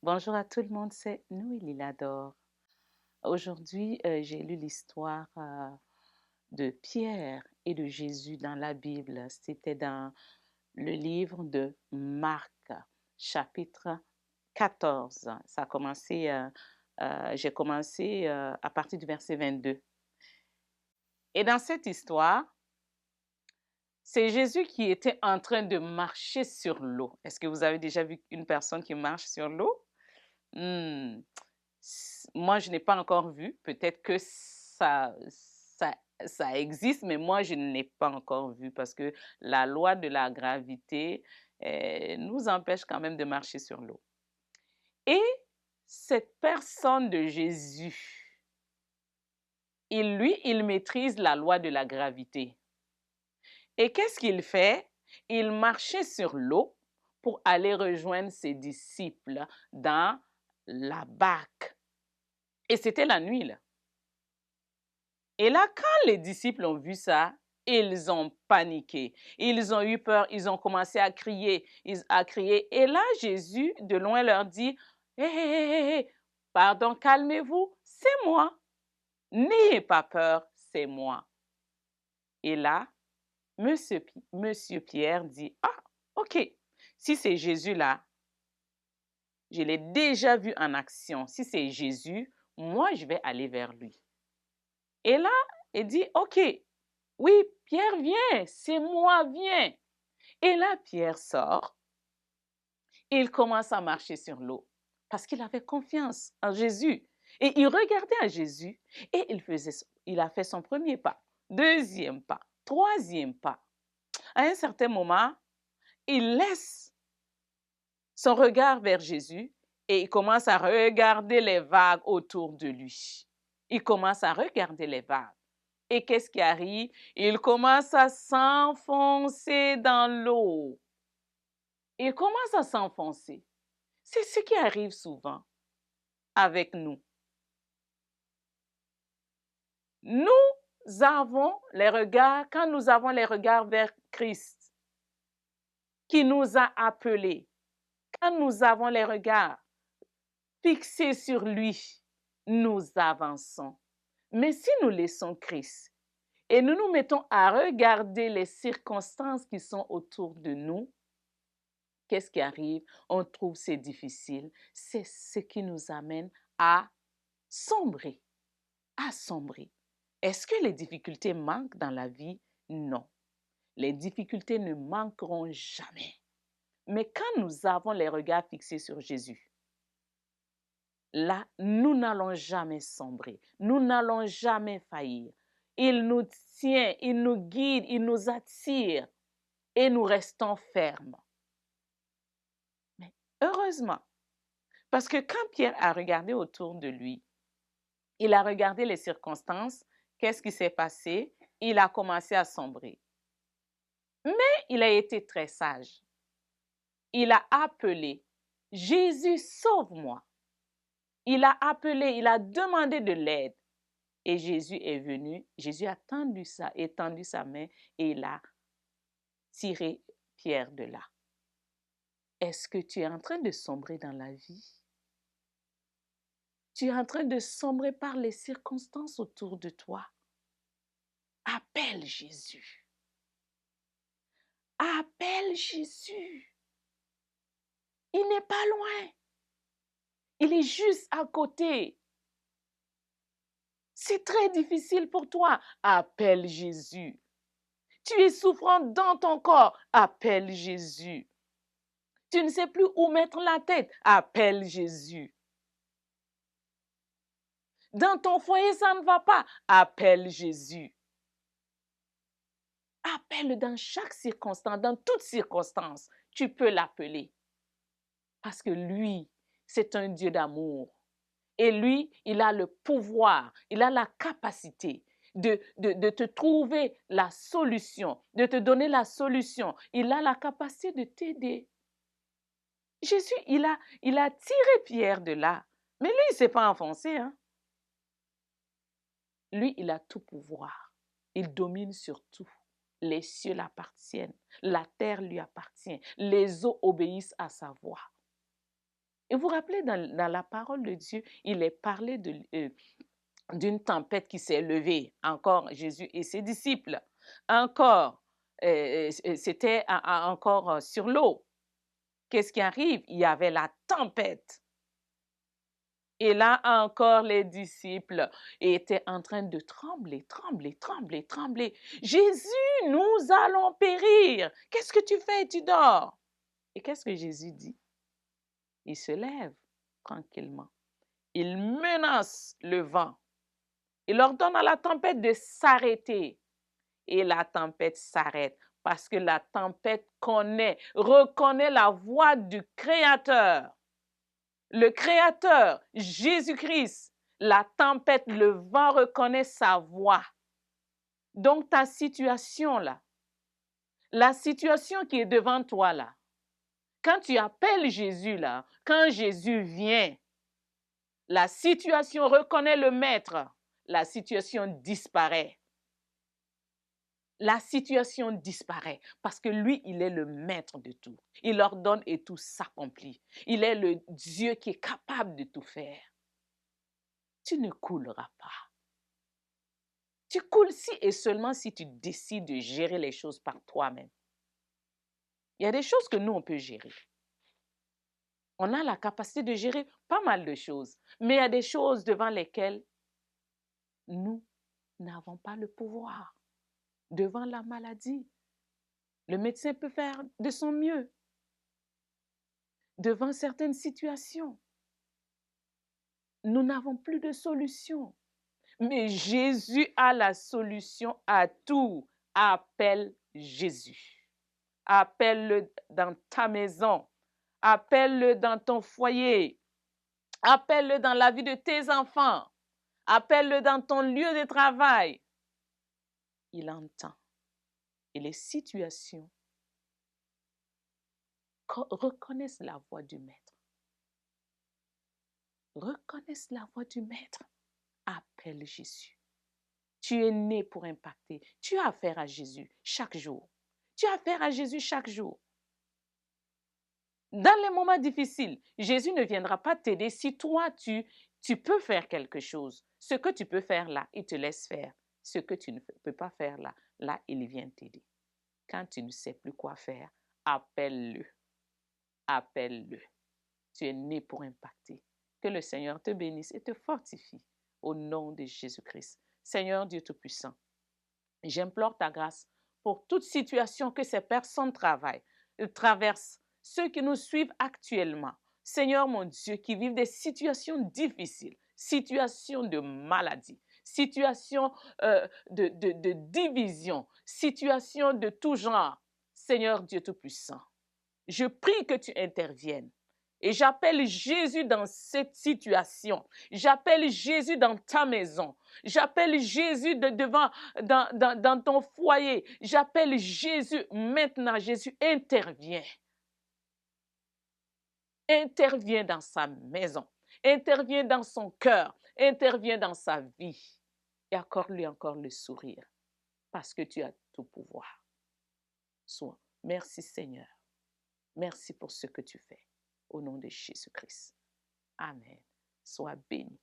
Bonjour à tout le monde, c'est Noélie Lador. Aujourd'hui, j'ai lu l'histoire de Pierre et de Jésus dans la Bible. C'était dans le livre de Marc, chapitre 14. Ça a commencé, j'ai commencé à partir du verset 22. Et dans cette histoire, c'est Jésus qui était en train de marcher sur l'eau. Est-ce que vous avez déjà vu une personne qui marche sur l'eau? Hmm. Moi, je n'ai pas encore vu. Peut-être que ça existe, mais moi, je ne l'ai pas encore vu parce que la loi de la gravité nous empêche quand même de marcher sur l'eau. Et cette personne de Jésus, il maîtrise la loi de la gravité. Et qu'est-ce qu'il fait? Il marchait sur l'eau pour aller rejoindre ses disciples dans la barque. Et c'était la nuit, là. Et là, quand les disciples ont vu ça, ils ont paniqué. Ils ont eu peur, ils ont commencé à crier, Et là, Jésus, de loin, leur dit, hé, hé, hé, hé, pardon, calmez-vous, c'est moi. N'ayez pas peur, c'est moi. Et là, Monsieur Pierre dit, ah, ok, si c'est Jésus là, je l'ai déjà vu en action. Si c'est Jésus, moi, je vais aller vers lui. Et là, il dit, ok, oui, Pierre, viens, c'est moi, viens. Et là, Pierre sort, il commence à marcher sur l'eau parce qu'il avait confiance en Jésus. Et il regardait à Jésus et il a fait son premier pas, deuxième pas, troisième pas. À un certain moment, il laisse son regard vers Jésus et il commence à regarder les vagues autour de lui. Il commence à regarder les vagues. Et qu'est-ce qui arrive? Il commence à s'enfoncer dans l'eau. Il commence à s'enfoncer. C'est ce qui arrive souvent avec nous. Nous avons les regards, quand nous avons les regards vers Christ, qui nous a appelés, quand nous avons les regards fixés sur lui, nous avançons. Mais si nous laissons Christ et nous nous mettons à regarder les circonstances qui sont autour de nous, qu'est-ce qui arrive? On trouve c'est difficile. C'est ce qui nous amène à sombrer, à sombrer. Est-ce que les difficultés manquent dans la vie? Non. Les difficultés ne manqueront jamais. Mais quand nous avons les regards fixés sur Jésus, là, nous n'allons jamais sombrer. Nous n'allons jamais faillir. Il nous tient, il nous guide, il nous attire et nous restons fermes. Mais heureusement, parce que quand Pierre a regardé autour de lui, il a regardé les circonstances, qu'est-ce qui s'est passé? Il a commencé à sombrer. Mais il a été très sage. Il a appelé, Jésus, sauve-moi. Il a appelé, il a demandé de l'aide. Et Jésus est venu, Jésus a étendu sa main et il a tiré Pierre de là. Est-ce que tu es en train de sombrer dans la vie? Tu es en train de sombrer par les circonstances autour de toi. Appelle Jésus. Appelle Jésus. Il n'est pas loin. Il est juste à côté. C'est très difficile pour toi. Appelle Jésus. Tu es souffrant dans ton corps. Appelle Jésus. Tu ne sais plus où mettre la tête. Appelle Jésus. Dans ton foyer, ça ne va pas. Appelle Jésus. Appelle dans chaque circonstance, dans toute circonstance. Tu peux l'appeler. Parce que lui, c'est un Dieu d'amour. Et lui, il a le pouvoir, il a la capacité de te trouver la solution, de te donner la solution. Il a la capacité de t'aider. Jésus, il a tiré Pierre de là. Mais lui, il ne s'est pas enfoncé. Hein? Lui, il a tout pouvoir. Il domine sur tout. Les cieux l'appartiennent. La terre lui appartient. Les eaux obéissent à sa voix. Et vous vous rappelez, dans la parole de Dieu, il est parlé d'une tempête qui s'est levée. Encore Jésus et ses disciples. Encore, c'était encore sur l'eau. Qu'est-ce qui arrive? Il y avait la tempête. Et là encore, les disciples étaient en train de trembler, trembler, trembler, trembler. Jésus, nous allons périr. Qu'est-ce que tu fais? Tu dors. Et qu'est-ce que Jésus dit? Il se lève tranquillement. Il menace le vent. Il ordonne à la tempête de s'arrêter. Et la tempête s'arrête parce que la tempête reconnaît la voix du Créateur. Le Créateur, Jésus-Christ, la tempête, le vent reconnaît sa voix. Donc ta situation là, la situation qui est devant toi là, quand tu appelles Jésus là, quand Jésus vient, la situation reconnaît le maître, la situation disparaît. La situation disparaît parce que lui, il est le maître de tout. Il ordonne et tout s'accomplit. Il est le Dieu qui est capable de tout faire. Tu ne couleras pas. Tu coules si et seulement si tu décides de gérer les choses par toi-même. Il y a des choses que nous, on peut gérer. On a la capacité de gérer pas mal de choses. Mais il y a des choses devant lesquelles nous n'avons pas le pouvoir. Devant la maladie, le médecin peut faire de son mieux. Devant certaines situations, nous n'avons plus de solution. Mais Jésus a la solution à tout. Appelle Jésus. Appelle-le dans ta maison. Appelle-le dans ton foyer. Appelle-le dans la vie de tes enfants. Appelle-le dans ton lieu de travail. Il entend. Et les situations reconnaissent la voix du Maître. Reconnaissent la voix du Maître. Appelle Jésus. Tu es né pour impacter. Tu as affaire à Jésus chaque jour. Tu as affaire à Jésus chaque jour. Dans les moments difficiles, Jésus ne viendra pas t'aider si toi, tu peux faire quelque chose. Ce que tu peux faire là, il te laisse faire. Ce que tu ne peux pas faire là, là, il vient t'aider. Quand tu ne sais plus quoi faire, appelle-le. Appelle-le. Tu es né pour impacter. Que le Seigneur te bénisse et te fortifie au nom de Jésus-Christ. Seigneur Dieu Tout-Puissant, j'implore ta grâce pour toute situation que ces personnes traversent, ceux qui nous suivent actuellement. Seigneur mon Dieu, qui vivent des situations difficiles, situations de maladie, situations de division, situations de tout genre. Seigneur Dieu Tout-Puissant, je prie que tu interviennes. Et j'appelle Jésus dans cette situation. J'appelle Jésus dans ta maison. J'appelle Jésus dans ton foyer. J'appelle Jésus maintenant. Jésus, intervient. Intervient dans sa maison. Intervient dans son cœur. Intervient dans sa vie. Et accorde-lui encore le sourire. Parce que tu as tout pouvoir. Merci Seigneur. Merci pour ce que tu fais. Au nom de Jésus-Christ. Amen. Sois béni.